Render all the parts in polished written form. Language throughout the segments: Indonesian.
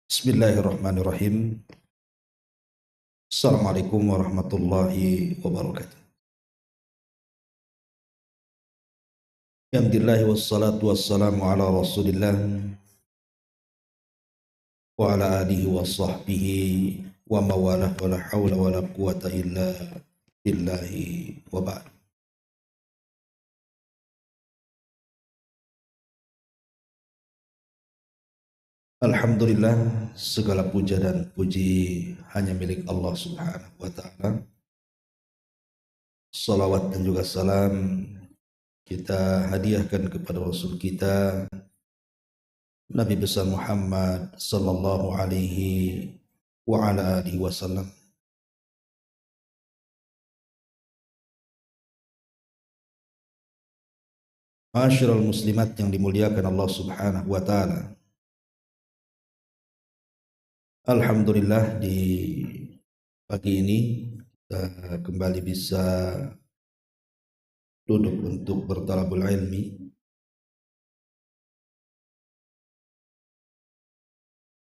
Bismillahirrahmanirrahim. Assalamualaikum warahmatullahi wabarakatuh. Alhamdulillah wassalatu wassalamu ala rasulillah wa ala alihi wa sahbihi wa mawalah wa la hawla wa la quwata illa billahi wa ba'd. Alhamdulillah, segala puja dan puji hanya milik Allah subhanahu wa ta'ala. Salawat dan juga salam kita hadiahkan kepada Rasul kita Nabi besar Muhammad sallallahu alaihi wa ala alihi wasallam. Ma'asyiral muslimat yang dimuliakan Allah Subhanahu wa taala. Alhamdulillah di pagi ini kita kembali bisa duduk untuk bertalabul ilmi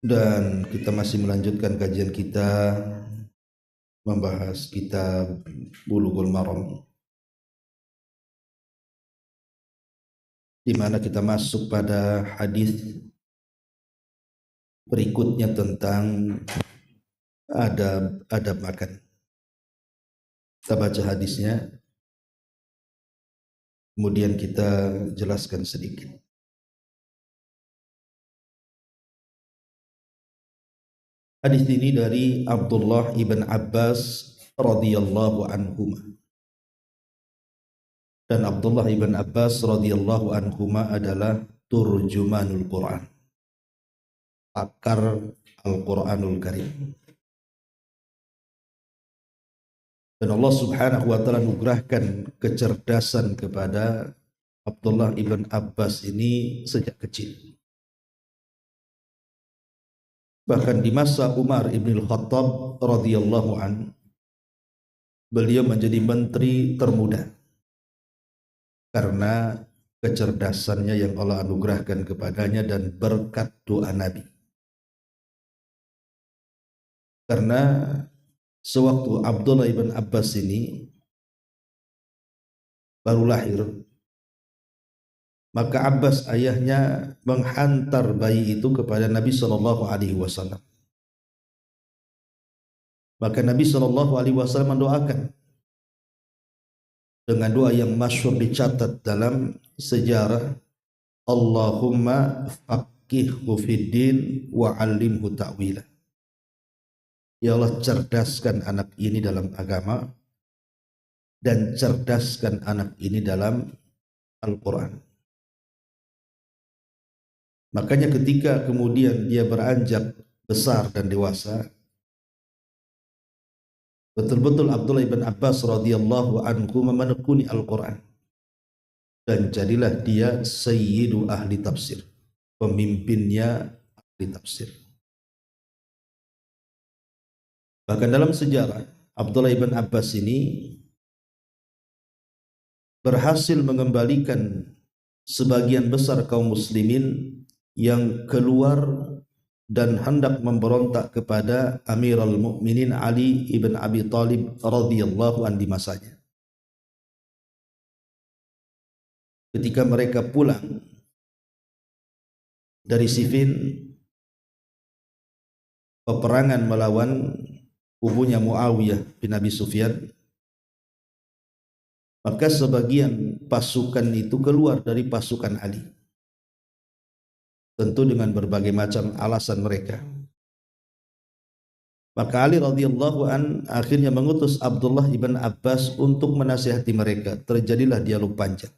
dan kita masih melanjutkan kajian kita membahas kitab Bulughul Maram, di mana kita masuk pada hadis berikutnya tentang adab makan. Kita baca hadisnya, kemudian kita jelaskan sedikit. Hadis ini dari Abdullah ibn Abbas radhiyallahu anhuma. Dan Abdullah ibn Abbas radhiyallahu anhuma adalah turjumanul Quran, pakar Al-Quranul Karim. Dan Allah subhanahu wa ta'ala anugerahkan kecerdasan kepada Abdullah ibn Abbas ini sejak kecil. Bahkan di masa Umar ibn Khattab radhiyallahu an, beliau menjadi menteri termuda karena kecerdasannya yang Allah anugerahkan kepadanya dan berkat doa Nabi. Karena sewaktu Abdullah ibn Abbas ini baru lahir, maka Abbas ayahnya menghantar bayi itu kepada Nabi Shallallahu Alaihi Wasallam. Maka Nabi Shallallahu Alaihi Wasallam mendoakan dengan doa yang masyhur dicatat dalam sejarah, Allahumma faqihhu fiddin wa 'allimhu ta'wila. Ya Allah, cerdaskan anak ini dalam agama dan cerdaskan anak ini dalam Al-Quran. Makanya ketika kemudian dia beranjak besar dan dewasa, betul-betul Abdullah ibn Abbas radhiyallahu anhu menekuni Al-Quran. Dan jadilah dia sayyidu ahli tafsir, pemimpinnya ahli tafsir. Bahkan dalam sejarah, Abdullah ibn Abbas ini berhasil mengembalikan sebagian besar kaum muslimin yang keluar dan hendak memberontak kepada Amirul Mukminin Ali ibn Abi Thalib radhiyallahu anhu di masanya. Ketika mereka pulang dari Siffin, peperangan melawan kubunya Muawiyah bin Abi Sufyan, maka sebagian pasukan itu keluar dari pasukan Ali, tentu dengan berbagai macam alasan mereka. Maka Ali radhiyallahu an akhirnya mengutus Abdullah ibn Abbas untuk menasihati mereka. Terjadilah dialog panjang.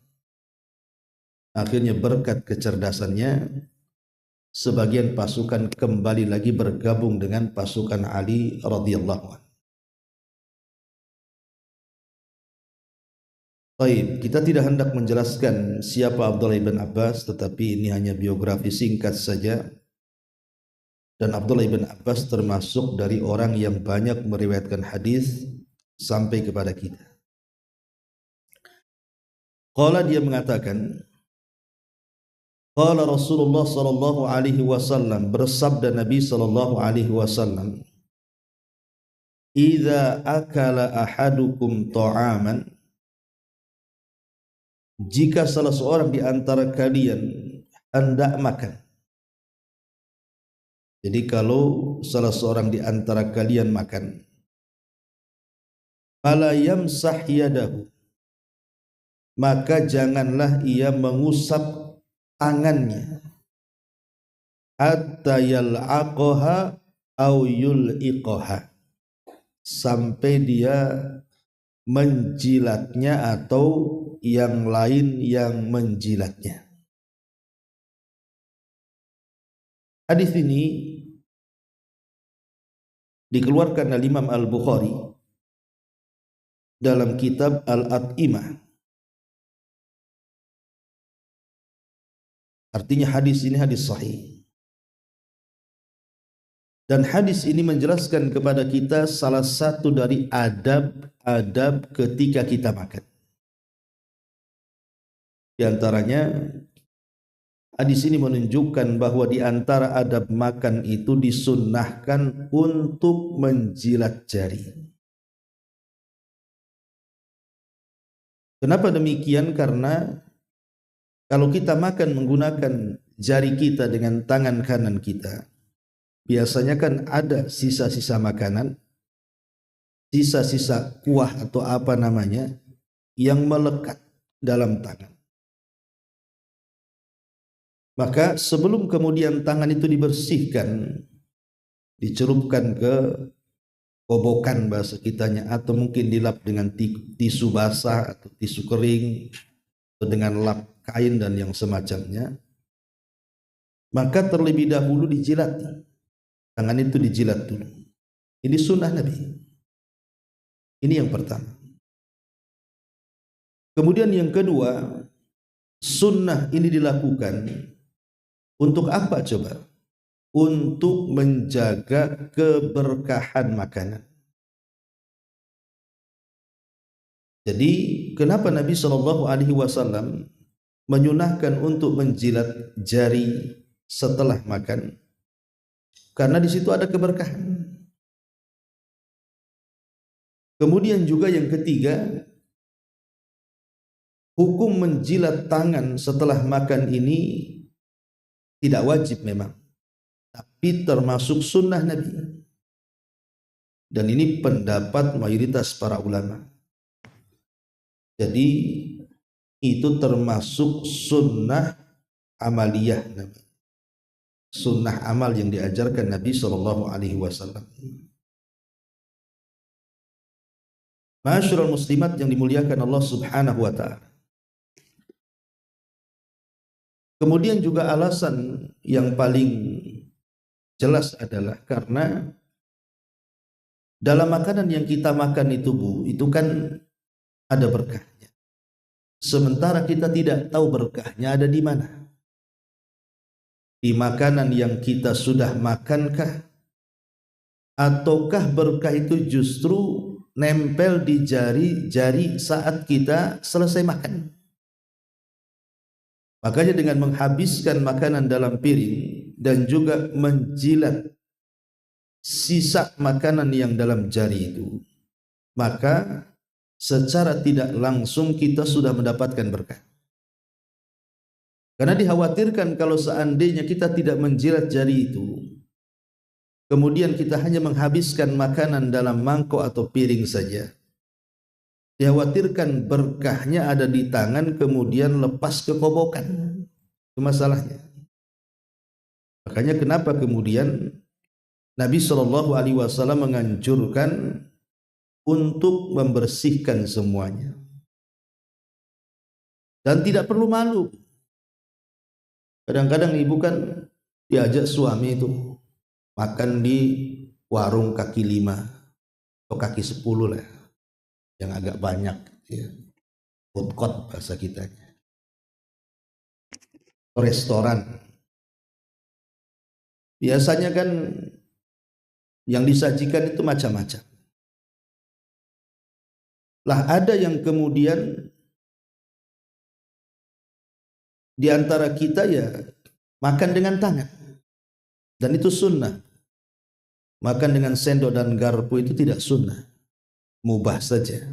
Akhirnya berkat kecerdasannya, sebagian pasukan kembali lagi bergabung dengan pasukan Ali radhiyallahu an. Baik, kita tidak hendak menjelaskan siapa Abdullah ibn Abbas, tetapi ini hanya biografi singkat saja. Dan Abdullah ibn Abbas termasuk dari orang yang banyak meriwayatkan hadis sampai kepada kita. Qala, dia mengatakan, Qala Rasulullah sallallahu alaihi wasallam, bersabda Nabi sallallahu alaihi wasallam, "Idza akala ahadukum ta'aman," jika salah seorang di antara kalian hendak makan. Jadi kalau salah seorang di antara kalian makan, fala yamsah yadahu, maka janganlah ia mengusap tangannya, hatta yal'aqaha au yul'iqaha, sampai dia menjilatnya atau yang lain yang menjilatnya. Hadis ini dikeluarkan oleh Imam Al-Bukhari dalam kitab Al-At'imah. Artinya hadis ini hadis sahih. Dan hadis ini menjelaskan kepada kita salah satu dari adab-adab ketika kita makan. Di antaranya hadis ini menunjukkan bahwa di antara adab makan itu disunnahkan untuk menjilat jari. Kenapa demikian? Karena kalau kita makan menggunakan jari kita dengan tangan kanan kita, biasanya kan ada sisa-sisa makanan, sisa-sisa kuah atau apa namanya yang melekat dalam tangan. Maka sebelum kemudian tangan itu dibersihkan, dicelupkan ke kobokan bahasa kitanya, atau mungkin dilap dengan tisu basah atau tisu kering, atau dengan lap kain dan yang semacamnya, maka terlebih dahulu dijilat. Tangan itu dijilat dulu. Ini sunnah Nabi. Ini yang pertama. Kemudian yang kedua, sunnah ini dilakukan untuk apa coba? Untuk menjaga keberkahan makanan. Jadi kenapa Nabi SAW menyunahkan untuk menjilat jari setelah makan? Karena di situ ada keberkahan. Kemudian juga yang ketiga, hukum menjilat tangan setelah makan ini tidak wajib memang, tapi termasuk sunnah Nabi. Dan ini pendapat mayoritas para ulama. Jadi itu termasuk sunnah amaliyah Nabi. Sunnah amal yang diajarkan Nabi SAW. Ma'asyiral muslimat yang dimuliakan Allah Subhanahu wa ta'ala. Kemudian juga alasan yang paling jelas adalah karena dalam makanan yang kita makan itu Bu, itu kan ada berkahnya. Sementara kita tidak tahu berkahnya ada di mana. Di makanan yang kita sudah makankah, ataukah berkah itu justru nempel di jari-jari saat kita selesai makan? Makanya dengan menghabiskan makanan dalam piring dan juga menjilat sisa makanan yang dalam jari itu, maka secara tidak langsung kita sudah mendapatkan berkah. Karena dikhawatirkan kalau seandainya kita tidak menjilat jari itu, kemudian kita hanya menghabiskan makanan dalam mangkok atau piring saja, dikhawatirkan berkahnya ada di tangan kemudian lepas ke kobokan. Itu masalahnya. Makanya kenapa kemudian Nabi SAW menganjurkan untuk membersihkan semuanya. Dan tidak perlu malu. Kadang-kadang ibu kan diajak suami itu makan di warung kaki 5 atau kaki 10 lah, yang agak banyak ya. Food court bahasa kitanya. Restoran. Biasanya kan yang disajikan itu macam-macam. Lah ada yang kemudian di antara kita ya makan dengan tangan, dan itu sunnah. Makan dengan sendok dan garpu itu tidak sunnah, mubah saja.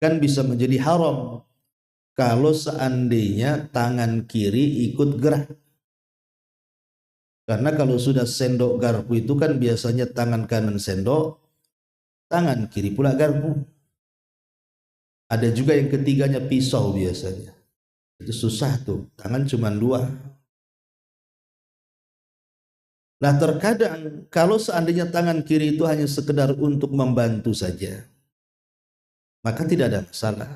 Kan bisa menjadi haram kalau seandainya tangan kiri ikut gerak. Karena kalau sudah sendok garpu itu kan biasanya tangan kanan sendok, tangan kiri pula garpu. Ada juga yang ketiganya pisau biasanya. Itu susah tuh, tangan cuma dua. Nah terkadang kalau seandainya tangan kiri itu hanya sekedar untuk membantu saja, maka tidak ada masalah.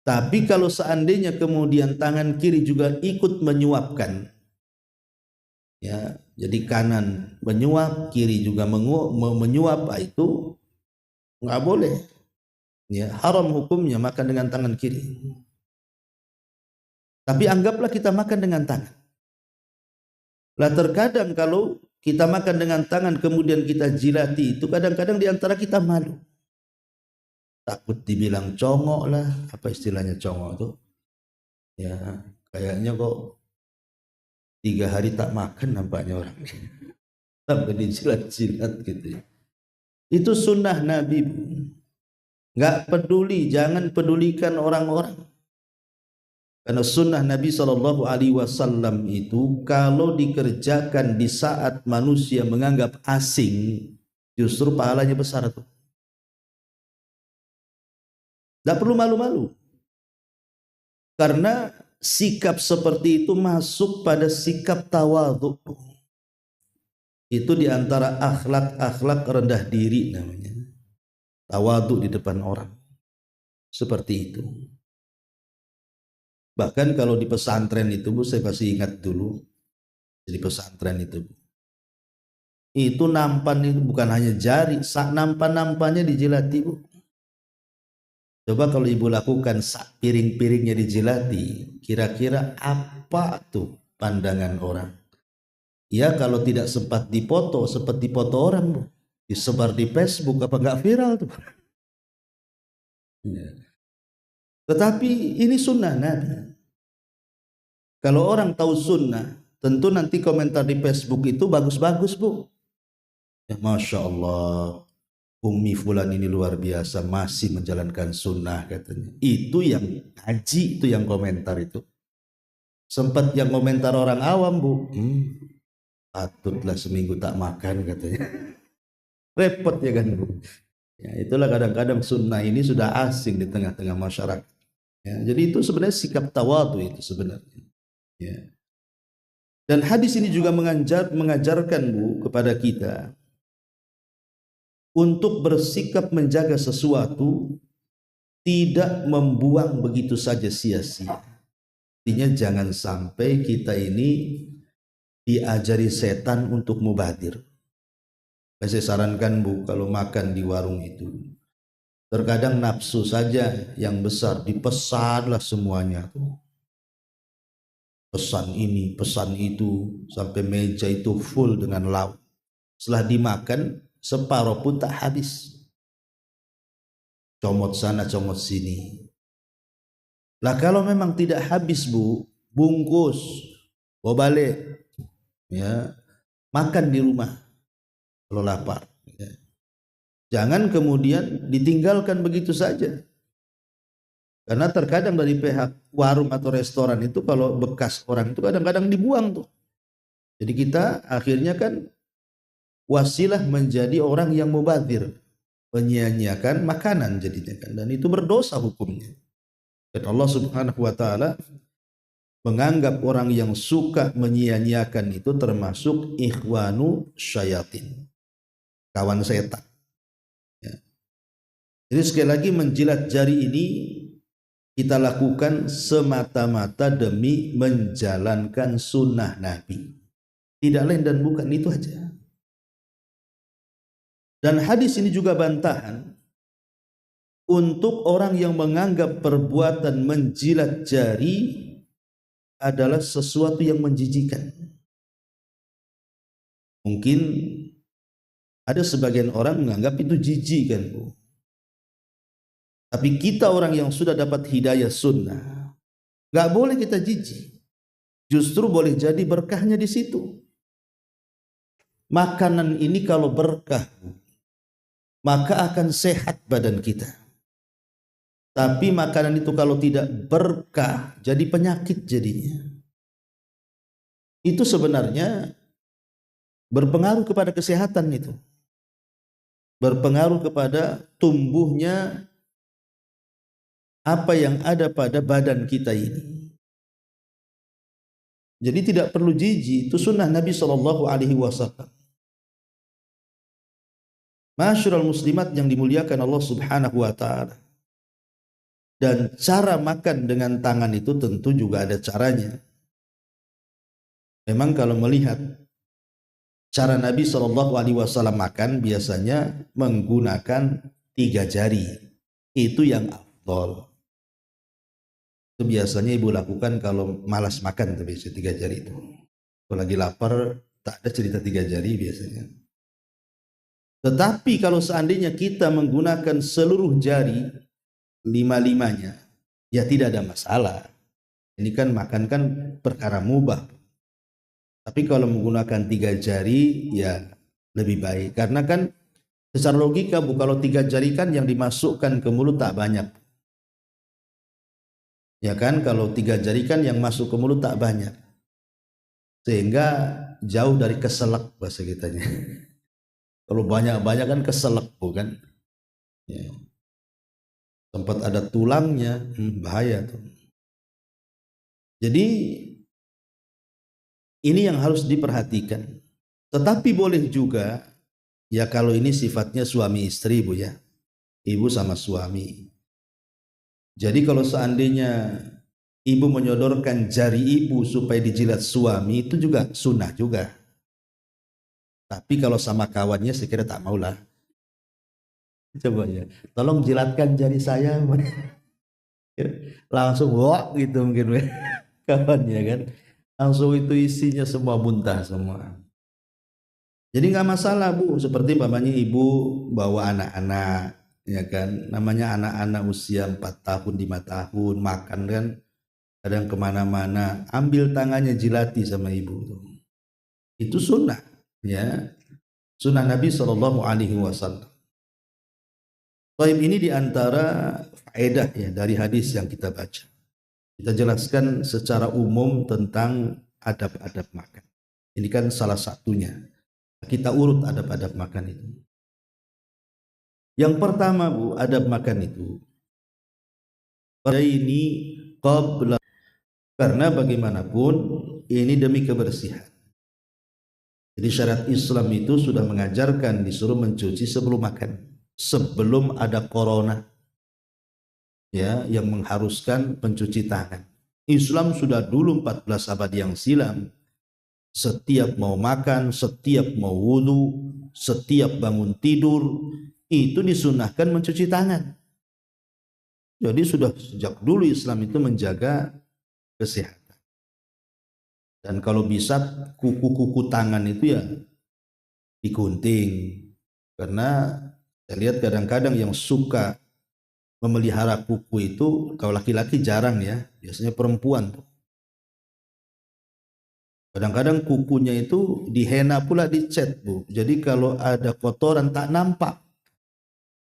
Tapi kalau seandainya kemudian tangan kiri juga ikut menyuapkan, ya, jadi kanan menyuap, kiri juga menyuap, itu nggak boleh. Ya, haram hukumnya makan dengan tangan kiri. Tapi anggaplah kita makan dengan tangan. Lah terkadang kalau kita makan dengan tangan kemudian kita jilati, itu kadang-kadang di antara kita malu. Takut dibilang congok lah, apa istilahnya congok tuh? Ya, kayaknya kok 3 hari tak makan nampaknya orang. Sampai dijilat-jilat gitu ya. Itu sunnah Nabi. Nggak peduli, jangan pedulikan orang-orang. Karena sunnah Nabi SAW itu kalau dikerjakan di saat manusia menganggap asing, justru pahalanya besar tuh. Tidak perlu malu-malu. Karena sikap seperti itu masuk pada sikap tawadhu. Itu diantara akhlak-akhlak rendah diri namanya. Tawadhu di depan orang. Seperti itu. Bahkan kalau di pesantren itu, Bu, saya pasti ingat dulu. Di pesantren itu, Bu. Itu nampan itu bukan hanya jari, nampan-nampannya dijilati, Bu. Coba kalau ibu lakukan piring-piringnya dijilati, kira-kira apa tuh pandangan orang? Ya kalau tidak sempat dipoto, sempat dipoto orang, Bu. Disebar di Facebook, apa nggak viral tuh? Ya. Tetapi ini sunnah Nabi. Kalau orang tahu sunnah, tentu nanti komentar di Facebook itu bagus-bagus, Bu. Ya, Masya Allah, Umi Fulan ini luar biasa, masih menjalankan sunnah katanya. Itu yang ngaji, itu yang komentar itu. Sempat yang komentar orang awam, Bu. Patutlah seminggu tak makan katanya. Repot ya kan, Bu. Ya, itulah kadang-kadang sunnah ini sudah asing di tengah-tengah masyarakat. Ya, jadi itu sebenarnya sikap tawadhu itu sebenarnya. Ya. Dan hadis ini juga mengajarkan, Bu, kepada kita untuk bersikap menjaga sesuatu, tidak membuang begitu saja sia-sia. Artinya jangan sampai kita ini diajari setan untuk mubadir. Saya sarankan, Bu, kalau makan di warung itu, terkadang nafsu saja yang besar, dipesanlah semuanya tuh. Pesan ini, pesan itu, sampai meja itu full dengan lauk. Setelah dimakan, separuh pun tak habis. Comot sana, comot sini. Lah kalau memang tidak habis, Bu, bungkus, bawa balik, ya, makan di rumah kalau lapar. Ya. Jangan kemudian ditinggalkan begitu saja. Karena terkadang dari pihak warung atau restoran itu kalau bekas orang itu kadang-kadang dibuang tuh. Jadi kita akhirnya kan wasilah menjadi orang yang mubadzir, menyia-nyiakan makanan jadinya kan, dan itu berdosa hukumnya. Dan Allah Subhanahu wa taala menganggap orang yang suka menyia-nyiakan itu termasuk ikhwanu syayatin, kawan setan. Ya. Jadi sekali lagi, menjilat jari ini kita lakukan semata-mata demi menjalankan sunnah Nabi. Tidak lain dan bukan itu aja. Dan hadis ini juga bantahan untuk orang yang menganggap perbuatan menjilat jari adalah sesuatu yang menjijikan. Mungkin ada sebagian orang menganggap itu jijik kan, Bu. Tapi kita orang yang sudah dapat hidayah sunnah, Gak boleh kita jijik. Justru boleh jadi berkahnya di situ. Makanan ini kalau berkah, maka akan sehat badan kita. Tapi makanan itu kalau tidak berkah, jadi penyakit jadinya. Itu sebenarnya berpengaruh kepada kesehatan itu. Berpengaruh kepada tumbuhnya apa yang ada pada badan kita ini. Jadi tidak perlu jijik, itu sunnah Nabi SAW. Masyarul muslimat yang dimuliakan Allah Subhanahu wa taala. Dan cara makan dengan tangan itu tentu juga ada caranya. Memang kalau melihat cara Nabi SAW makan biasanya menggunakan 3 jari. Itu yang afdol. Itu biasanya ibu lakukan kalau malas makan tuh biasanya 3 jari itu. Kalau lagi lapar tak ada cerita 3 jari biasanya. Tetapi kalau seandainya kita menggunakan seluruh jari 5-5-nya, ya tidak ada masalah. Ini kan makan kan perkara mubah. Tapi kalau menggunakan 3 jari ya lebih baik. Karena kan secara logika bu, kalau 3 jari kan yang dimasukkan ke mulut tak banyak. Ya kan, kalau 3 jari kan yang masuk ke mulut tak banyak. Sehingga jauh dari keselak bahasa kitanya. Kalau banyak-banyak kan keselak bukan? Ya. Tempat ada tulangnya, bahaya tuh. Jadi ini yang harus diperhatikan. Tetapi boleh juga, ya kalau ini sifatnya suami istri bu ya. Ibu sama suami. Jadi kalau seandainya ibu menyodorkan jari ibu supaya dijilat suami, itu juga sunnah juga. Tapi kalau sama kawannya saya kira tak maulah. Coba ya, tolong jilatkan jari saya. Langsung wah gitu mungkin kawannya kan. Langsung itu isinya semua muntah semua. Jadi nggak masalah bu, seperti mamanya ibu bawa anak-anak, ya kan, namanya anak-anak usia 4 tahun 5 tahun makan kan, kadang kemana-mana, ambil tangannya jilati sama ibu, itu sunnah, ya, sunnah Nabi SAW. Taib ini diantara faedah ya dari hadis yang kita baca. Kita jelaskan secara umum tentang adab-adab makan. Ini kan salah satunya. Kita urut adab-adab makan itu. Yang pertama bu, adab makan itu ini qabla, karena bagaimanapun ini demi kebersihan. Jadi syariat Islam itu sudah mengajarkan disuruh mencuci sebelum makan, sebelum ada corona ya yang mengharuskan pencuci tangan. Islam sudah dulu 14 abad yang silam, setiap mau makan, setiap mau wudu, setiap bangun tidur itu disunahkan mencuci tangan. Jadi sudah sejak dulu Islam itu menjaga kesehatan. Dan kalau bisa kuku-kuku tangan itu ya digunting. Karena saya lihat kadang-kadang yang suka memelihara kuku itu kalau laki-laki jarang ya, biasanya perempuan tuh. Kadang-kadang kukunya itu dihena pula dicat bu. Jadi kalau ada kotoran tak nampak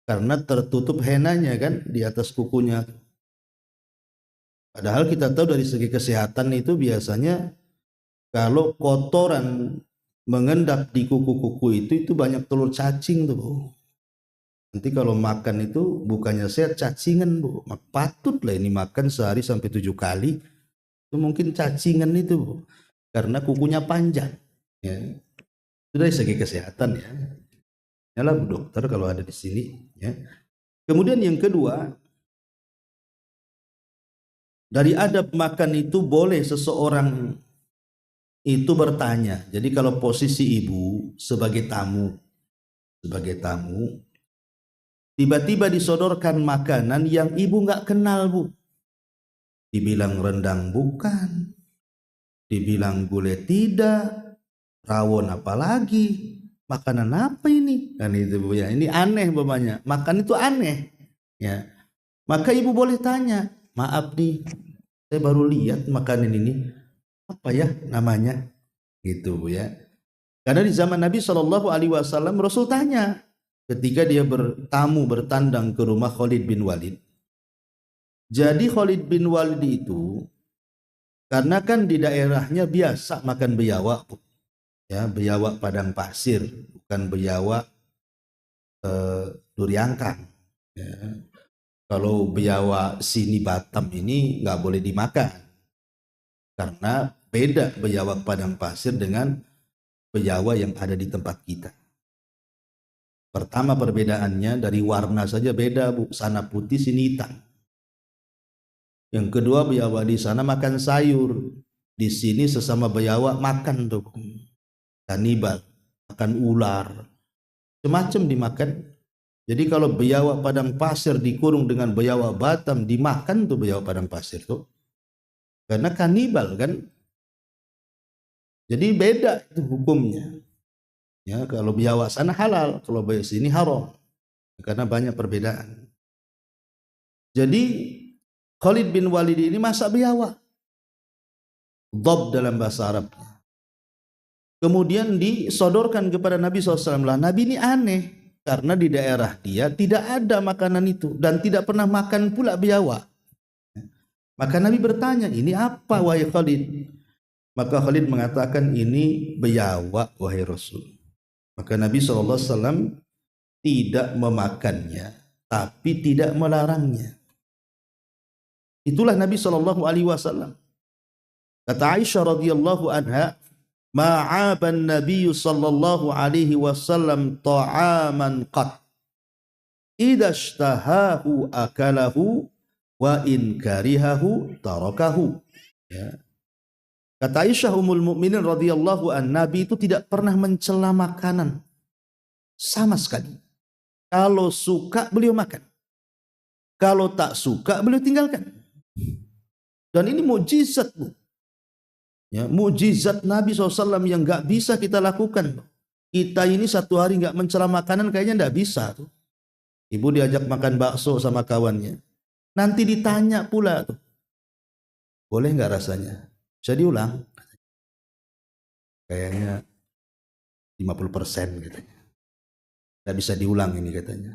karena tertutup henanya kan di atas kukunya. Padahal kita tahu dari segi kesehatan itu biasanya kalau kotoran mengendap di kuku-kuku itu banyak telur cacing tuh bu. Nanti kalau makan itu bukannya sehat, cacingan bu. Patutlah ini makan sehari sampai 7 kali. Itu mungkin cacingan itu bu. Karena kukunya panjang. Ya. Itu dari segi kesehatan ya. Yalah bu dokter kalau ada di sini. Ya. Kemudian yang kedua, dari adab makan itu boleh seseorang itu bertanya. Jadi kalau posisi ibu sebagai tamu, tiba-tiba disodorkan makanan yang ibu nggak kenal bu, dibilang rendang bukan, dibilang gulai tidak, rawon apalagi, makanan apa ini? Kan itu bu ya, ini aneh bapaknya, makan itu aneh, ya. Maka ibu boleh tanya, maaf nih, Saya baru lihat makanan ini, apa ya namanya? Gitu ya. Karena di zaman Nabi Shallallahu Alaihi Wasallam Rasul tanya ketika dia bertandang ke rumah Khalid bin Walid. Jadi Khalid bin Walid itu karena kan di daerahnya biasa makan biawak, ya biawak padang pasir, bukan biawak duri angkang. Ya. Kalau biawak sini Batam ini nggak boleh dimakan karena beda biawak padang pasir dengan biawak yang ada di tempat kita. Pertama perbedaannya dari warna saja beda, Bu. Sana putih, sini hitam. Yang kedua, biawak di sana makan sayur, di sini sesama biawak makan tuh kanibal, makan ular, macam-macam dimakan. Jadi kalau biawak padang pasir dikurung dengan biawak Batam, dimakan tuh biawak padang pasir tuh, karena kanibal kan. Jadi beda itu hukumnya. Ya, kalau biawak sana halal, kalau biawak sini haram, karena banyak perbedaan. Jadi Khalid bin Walid ini masak biawak, dhab dalam bahasa Arab. Kemudian disodorkan kepada Nabi SAW. Nabi ini aneh karena di daerah dia tidak ada makanan itu dan tidak pernah makan pula biawak. Maka Nabi bertanya, ini apa wahai Khalid? Maka Khalid mengatakan, ini biawak wahai Rasul. Maka Nabi SAW tidak memakannya, tapi tidak melarangnya. Itulah Nabi SAW. Kata Aisyah radhiyallahu anha, ma'aban Nabi sallallahu alaihi wasallam ta'aman qat idza ishtahahu akalahu wa in karihahu tarakahu. Ya. Kata Aisyah ummul mukminin radhiyallahu an, Nabi itu tidak pernah mencela makanan sama sekali. Kalau suka beliau makan, kalau tak suka beliau tinggalkan. Dan ini mukjizat, Bu. Ya, mukjizat Nabi SAW yang nggak bisa kita lakukan. Kita ini satu hari nggak mencela makanan kayaknya nggak bisa tuh. Ibu diajak makan bakso sama kawannya, nanti ditanya pula tuh, boleh nggak rasanya? Bisa diulang? Kayaknya 50% katanya. Nggak bisa diulang ini katanya.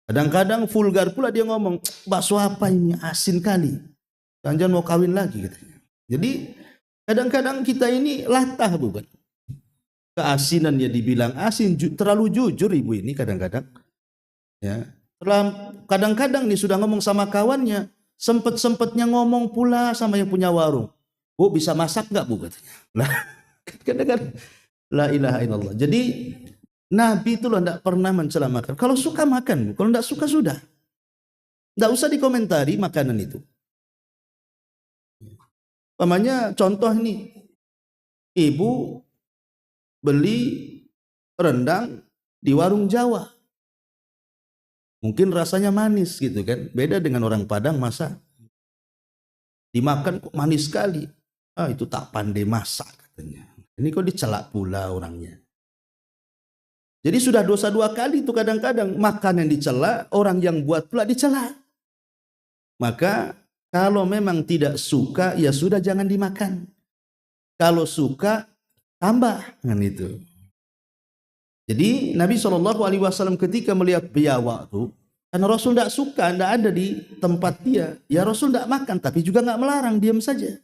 Kadang-kadang vulgar pula dia ngomong, bakso apa ini, asin kali. Jangan mau kawin lagi katanya. Jadi kadang-kadang kita ini latah, bukan? Keasinan ya dibilang asin, terlalu jujur ibu ini kadang-kadang. Ya, kadang-kadang nih sudah ngomong sama kawannya, sempet-sempetnya ngomong pula sama yang punya warung. Bu, bisa masak nggak, Bu, katanya. Lah, kadang-kadang la ilaha illallah. Jadi Nabi itu loh tidak pernah mencela makan. Kalau suka makan, Bu. Kalau tidak suka sudah. Tidak usah dikomentari makanan itu. Pamannya contoh ini, ibu beli rendang di warung Jawa. Mungkin rasanya manis gitu kan. Beda dengan orang Padang masak. Dimakan kok manis sekali. Ah, itu tak pandai masak katanya. Ini kok dicelak pula orangnya. Jadi sudah dosa dua kali itu kadang-kadang. Makan yang dicela, orang yang buat pula dicela. Maka kalau memang tidak suka, ya sudah jangan dimakan. Kalau suka, tambah dengan itu. Jadi Nabi SAW ketika melihat biawak itu, karena Rasul tidak suka, tidak ada di tempat dia, ya Rasul tidak makan, tapi juga nggak melarang, diam saja.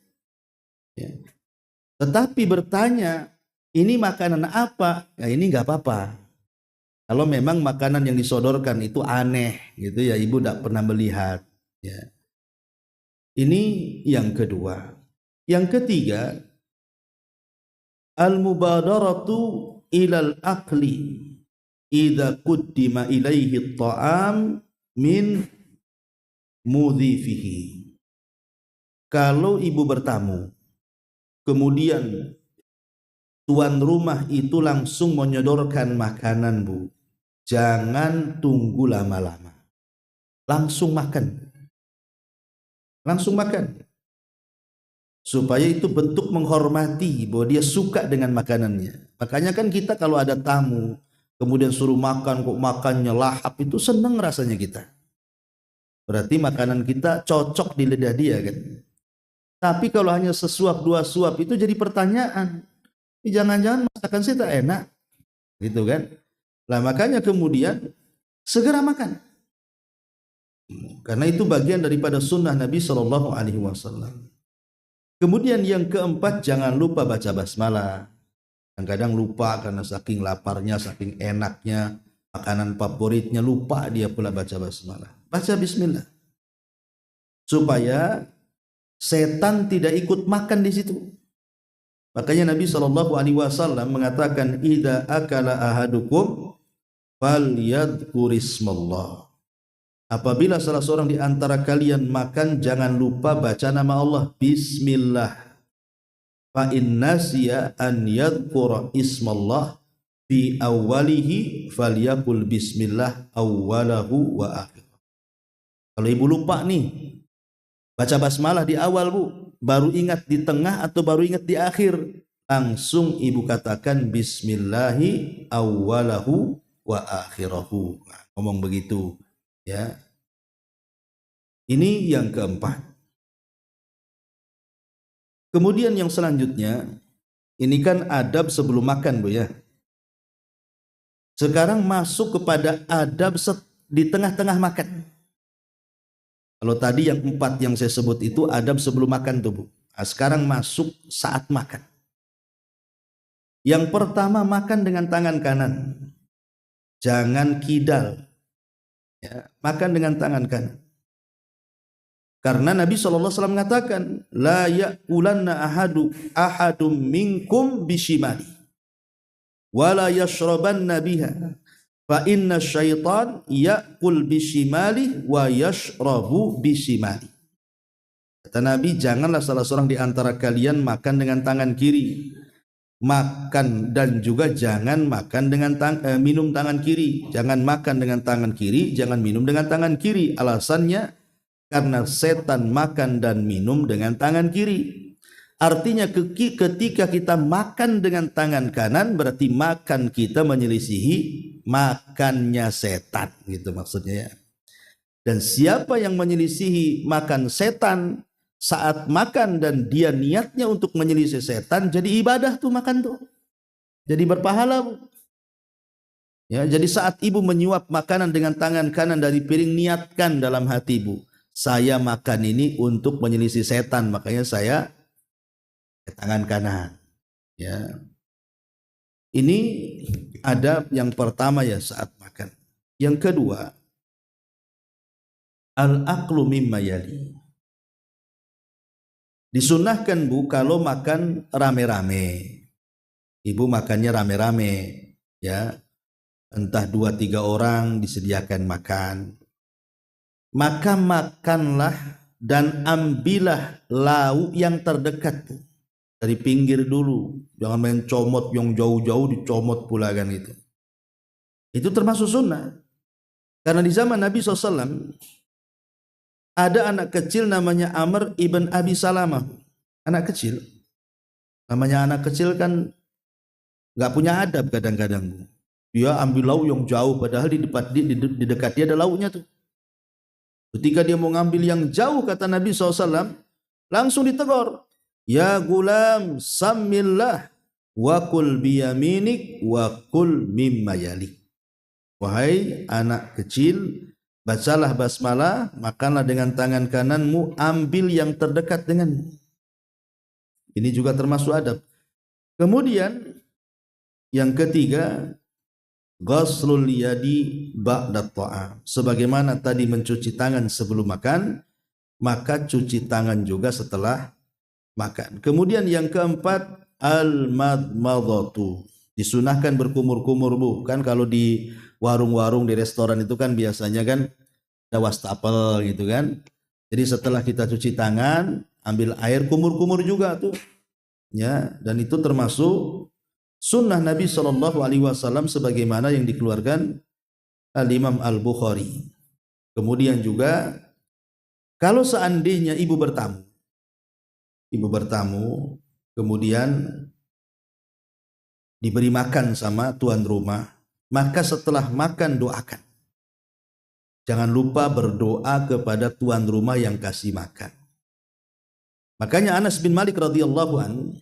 Ya. Tetapi bertanya, ini makanan apa? Ya ini nggak apa-apa. Kalau memang makanan yang disodorkan itu aneh, gitu ya, ibu tidak pernah melihat. Ya. Ini yang kedua. Yang ketiga, al-mubadaratu ilal akli idza quddima ilaihi at-ta'am min mudhifihi. Kalau ibu bertamu, kemudian tuan rumah itu langsung menyodorkan makanan, Bu, jangan tunggu lama-lama. Langsung makan. Langsung makan. Supaya itu bentuk menghormati bahwa dia suka dengan makanannya. Makanya kan kita kalau ada tamu, kemudian suruh makan, kok makannya lahap, itu senang rasanya kita. Berarti makanan kita cocok di lidah dia kan. Tapi kalau hanya sesuap dua suap itu jadi pertanyaan. Jangan-jangan masakan saya tak enak, gitu kan? Lah makanya kemudian segera makan. Karena itu bagian daripada sunnah Nabi Shallallahu Alaihi Wasallam. Kemudian yang keempat, jangan lupa baca basmalah. Kadang-kadang lupa karena saking laparnya, saking enaknya, makanan favoritnya, lupa dia pula baca basmalah. Baca bismillah. Supaya setan tidak ikut makan di situ. Makanya Nabi Shallallahu Alaihi Wasallam mengatakan, "Idza akala ahadukum falyadhkurismallah." Apabila salah seorang di antara kalian makan, jangan lupa baca nama Allah, bismillah. Fa inna nasiya an yadhkura ismallah fi awwalihi falyaqul bismillah awwalahu wa akhir. Kalau ibu lupa nih baca basmalah di awal, Bu, baru ingat di tengah atau baru ingat di akhir, langsung ibu katakan bismillahi awwalahu wa akhirahu. Nah, ngomong begitu ya. Ini yang keempat. Kemudian yang selanjutnya, ini kan adab sebelum makan, Bu ya. Sekarang masuk kepada adab di tengah-tengah makan. Kalau tadi yang empat yang saya sebut itu adab sebelum makan tuh, Bu. Nah, sekarang masuk saat makan. Yang pertama, makan dengan tangan kanan. Jangan kidal. Ya, makan dengan tangan kanan. Karena Nabi SAW mengatakan, la ya'kulanna ahadum minkum bishimali wa la yashrabanna biha fa inna syaitan ya'kul bishimali wa yashrabu bishimali. Kata Nabi, janganlah salah seorang di antara kalian makan dengan tangan kiri. Makan dan juga jangan makan dengan minum tangan kiri. Jangan makan dengan tangan kiri, jangan minum dengan tangan kiri. Alasannya karena setan makan dan minum dengan tangan kiri. Artinya ketika kita makan dengan tangan kanan, berarti makan kita menyelisihi makannya setan, gitu maksudnya ya. Dan siapa yang menyelisihi makan setan saat makan dan dia niatnya untuk menyelisih setan, jadi ibadah tuh makan tuh, jadi berpahala, Bu. Ya, jadi saat ibu menyuap makanan dengan tangan kanan dari piring, niatkan dalam hati, Bu, saya makan ini untuk menyelisih setan, makanya saya ke tangan kanan. Ya, ini adab yang pertama ya saat makan. Yang kedua, al-aqlu mimma yali. Disunahkan, Bu, kalau makan rame-rame. Ibu makannya rame-rame, ya. Entah 2-3 orang disediakan makan. Maka makanlah dan ambillah lauk yang terdekat, Bu. Dari pinggir dulu. Jangan main comot yang jauh-jauh, dicomot pula kan itu. Itu termasuk sunnah. Karena di zaman Nabi SAW ada anak kecil namanya Amr ibn Abi Salamah. Anak kecil. Namanya anak kecil kan gak punya adab kadang-kadang. Dia ambil lauk yang jauh, padahal di dekat dia ada lauknya tuh. Ketika dia mau ngambil yang jauh, kata Nabi SAW, langsung ditegur. Ya gulam, samillah, wa kul biyaminik, wa kul mimma yalik. Wahai anak kecil, bacalah basmalah, makanlah dengan tangan kananmu, ambil yang terdekat denganmu. Ini juga termasuk adab. Kemudian yang ketiga, ghaslul yadi ba'da ta'am. Sebagaimana tadi mencuci tangan sebelum makan, maka cuci tangan juga setelah makan. Kemudian yang keempat, al-madmadatu. Disunahkan berkumur-kumur, Bu. Kan kalau di warung-warung, di restoran itu kan biasanya kan ada wastafel gitu kan. Jadi setelah kita cuci tangan, ambil air, kumur-kumur juga tuh. Ya, dan itu termasuk sunnah Nabi SAW sebagaimana yang dikeluarkan Al-Imam Al-Bukhari. Kemudian juga kalau seandainya ibu bertamu, kemudian diberi makan sama tuan rumah, maka setelah makan doakan. Jangan lupa berdoa kepada tuan rumah yang kasih makan. Makanya Anas bin Malik radhiyallahu anhu,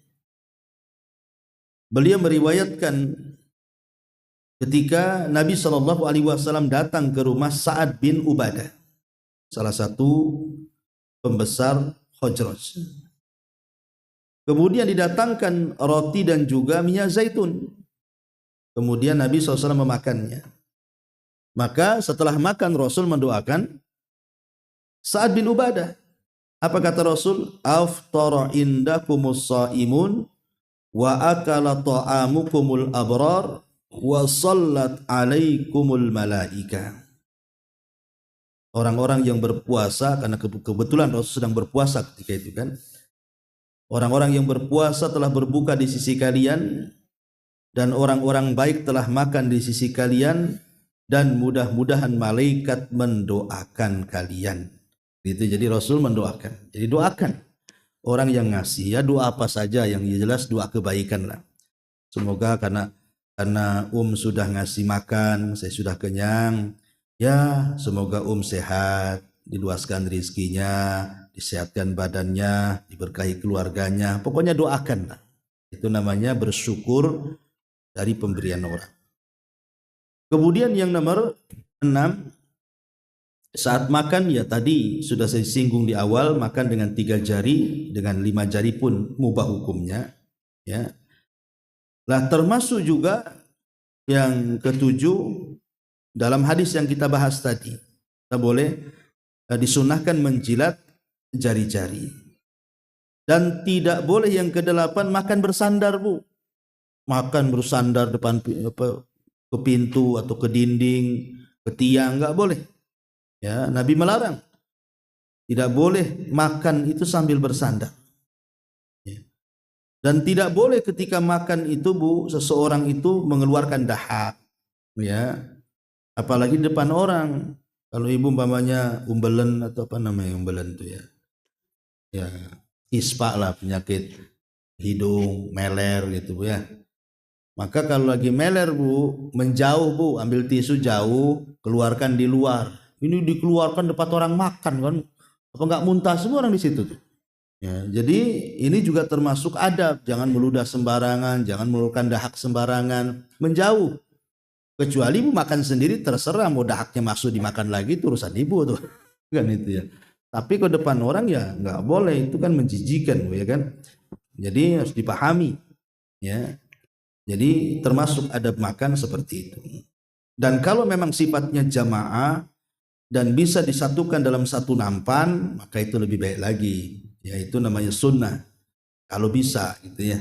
beliau meriwayatkan ketika Nabi SAW datang ke rumah Sa'ad bin Ubadah, salah satu pembesar Khazraj. Kemudian didatangkan roti dan juga minyak zaitun. Kemudian Nabi SAW memakannya. Maka setelah makan Rasul mendoakan Sa'ad bin Ubadah. Apa kata Rasul? Aftara indakumus shaimun wa akala ta'amukumul abrar wa sallat alaikumul malaika. Orang-orang yang berpuasa, karena kebetulan Rasul sedang berpuasa ketika itu kan. Orang-orang yang berpuasa telah berbuka di sisi kalian, dan orang-orang baik telah makan di sisi kalian, dan mudah-mudahan malaikat mendoakan kalian. Itu jadi Rasul mendoakan. Jadi doakan orang yang ngasih, ya doa apa saja yang jelas doa kebaikan lah. Semoga karena sudah ngasih makan, saya sudah kenyang, ya semoga sehat, diluaskan rizkinya, disehatkan badannya, diberkahi keluarganya. Pokoknya doakan lah. Itu namanya bersyukur dari pemberian orang. Kemudian yang nomor 6, saat makan ya tadi sudah saya singgung di awal, makan dengan 3 jari, dengan 5 jari pun mubah hukumnya. Ya. Lah termasuk juga yang ke-7 dalam hadis yang kita bahas tadi, kita boleh disunahkan menjilat jari-jari. Dan tidak boleh yang ke-8 makan bersandar, Bu. Makan bersandar depan ke pintu atau ke dinding, ke tiang, enggak boleh. Ya, Nabi melarang. Tidak boleh makan itu sambil bersandar. Ya. Dan tidak boleh ketika makan itu, Bu, seseorang itu mengeluarkan dahak. Ya. Apalagi di depan orang. Kalau ibu umpamanya umbelen atau apa namanya umbelen itu ya. Ya, ispa lah, penyakit hidung, meler gitu, Bu ya. Maka kalau lagi meler, Bu, menjauh, Bu, ambil tisu jauh, keluarkan di luar. Ini dikeluarkan depan orang makan kan, apa enggak muntah semua orang di situ tuh. Ya, jadi ini juga termasuk adab, jangan meludah sembarangan, jangan mengeluarkan dahak sembarangan, menjauh. Kecuali ibu makan sendiri terserah, mau dahaknya masuk dimakan lagi itu urusan ibu tuh. Kan itu ya. Tapi ke depan orang ya enggak boleh, itu kan menjijikan, Bu, ya kan. Jadi harus dipahami. Ya. Jadi termasuk adab makan seperti itu. Dan kalau memang sifatnya jamaah dan bisa disatukan dalam satu nampan, maka itu lebih baik lagi. Yaitu namanya sunnah. Kalau bisa gitu ya.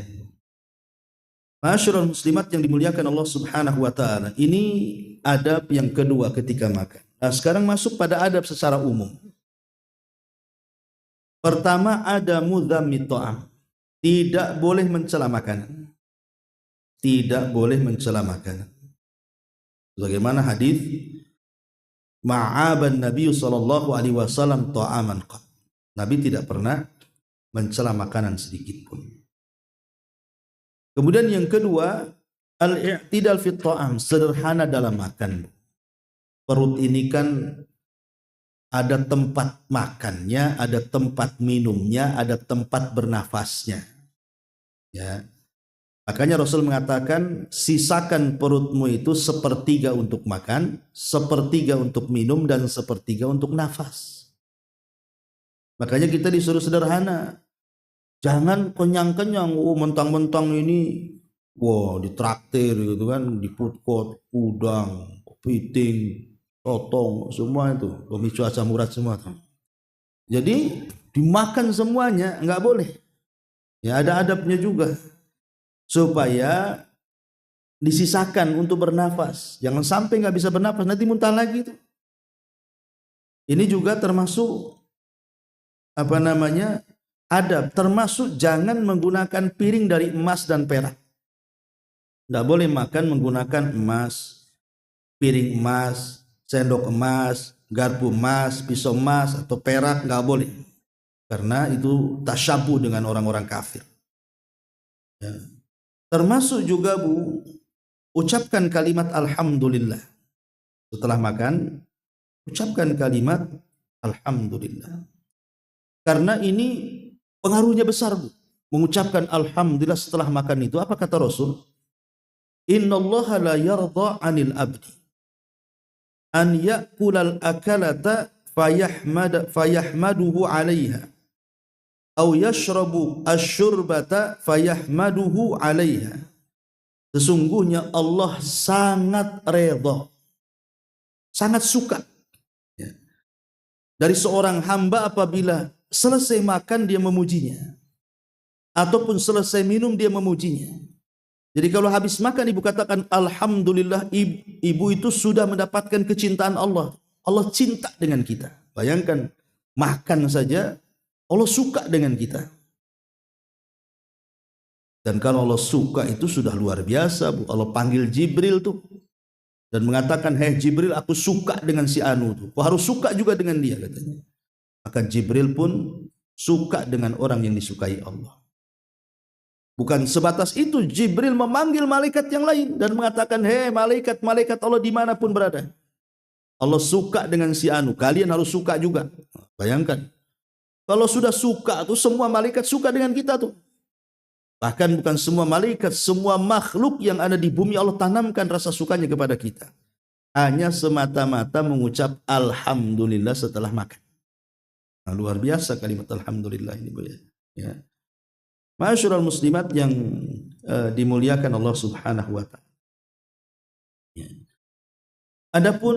Masyarul muslimat yang dimuliakan Allah Subhanahu wa taala. Ini adab yang kedua ketika makan. Nah, sekarang masuk pada adab secara umum. Pertama ada mudzammit ta'am. Tidak boleh mencela makanan. Tidak boleh mencela makanan. Bagaimana hadis ma'aban Nabi sallallahu alaihi wasallam ta'aman qat. Nabi tidak pernah mencela makanan sedikit pun. Kemudian yang kedua, al-i'tidal fit ta'am, sederhana dalam makan. Perut ini kan ada tempat makannya, ada tempat minumnya, ada tempat bernafasnya. Ya. Makanya Rasul mengatakan, sisakan perutmu itu 1/3 untuk makan, 1/3 untuk minum, dan 1/3 untuk nafas. Makanya kita disuruh sederhana. Jangan kenyang-kenyang, mentang-mentang ini, ditraktir gitu kan, di food court, udang, kepiting, sotong, semua itu, pemicu asam urat semua. Jadi dimakan semuanya, nggak boleh. Ya ada adabnya juga. Supaya disisakan untuk bernafas. Jangan sampai nggak bisa bernafas, nanti muntah lagi itu. Ini juga termasuk adab. Termasuk jangan menggunakan piring dari emas dan perak. Nggak boleh makan menggunakan emas, piring emas, sendok emas, garpu emas, pisau emas atau perak, nggak boleh. Karena itu tasyabuh dengan orang-orang kafir. Ya. Termasuk juga, Bu, ucapkan kalimat alhamdulillah. Setelah makan, ucapkan kalimat alhamdulillah. Karena ini Pengaruhnya besar, Bu. Mengucapkan alhamdulillah setelah makan itu, apa kata Rasul? Innallaha la yarda 'anil abdi an ya'kulal akalata fayahmaduhu 'alaiha aw yashrabu asyurbata fayahmaduhu 'alaiha. Sesungguhnya Allah sangat redha, sangat suka, ya, dari seorang hamba apabila selesai makan dia memujinya, ataupun selesai minum dia memujinya. Jadi kalau habis makan ibu katakan alhamdulillah, ibu itu sudah mendapatkan kecintaan Allah. Allah cinta dengan kita. Bayangkan, makan saja Allah suka dengan kita. Dan kalau Allah suka itu sudah luar biasa, Bu. Allah panggil Jibril tuh dan mengatakan, "Hei Jibril, aku suka dengan si Anu tuh. Kau harus suka juga dengan dia," katanya. Maka Jibril pun suka dengan orang yang disukai Allah. Bukan sebatas itu, Jibril memanggil malaikat yang lain dan mengatakan, "Hei malaikat-malaikat Allah dimanapun berada, Allah suka dengan si Anu, kalian harus suka juga." Bayangkan, kalau sudah suka tuh semua malaikat suka dengan kita tuh. Bahkan bukan semua malaikat, semua makhluk yang ada di bumi Allah tanamkan rasa sukanya kepada kita. Hanya semata-mata mengucap alhamdulillah setelah makan. Nah, luar biasa kalimat alhamdulillah ini, Bu, ya. Ma'asyiral muslimat yang dimuliakan Allah Subhanahu wa taala. Ya. Adapun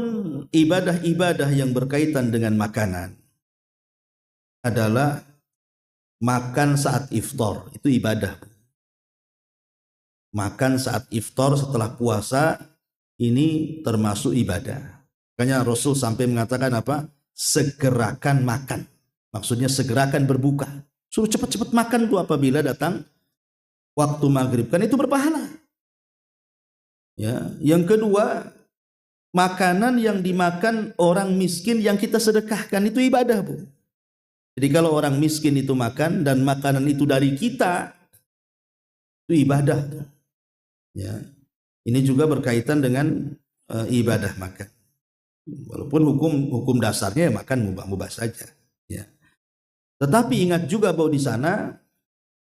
ibadah-ibadah yang berkaitan dengan makanan adalah makan saat iftar, itu ibadah. Makan saat iftar setelah puasa ini termasuk ibadah. Makanya Rasul sampai mengatakan apa? Segerakan makan. Maksudnya segerakan berbuka. Suruh cepat-cepat makan tuh apabila datang waktu maghrib, kan itu berpahala. Ya, yang kedua, makanan yang dimakan orang miskin yang kita sedekahkan itu ibadah, Bu. Jadi kalau orang miskin itu makan dan makanan itu dari kita, itu ibadah. Ya, ini juga berkaitan dengan ibadah makan. Walaupun hukum dasarnya ya makan mubah-mubah saja. Ya. Tetapi ingat juga bahwa di sana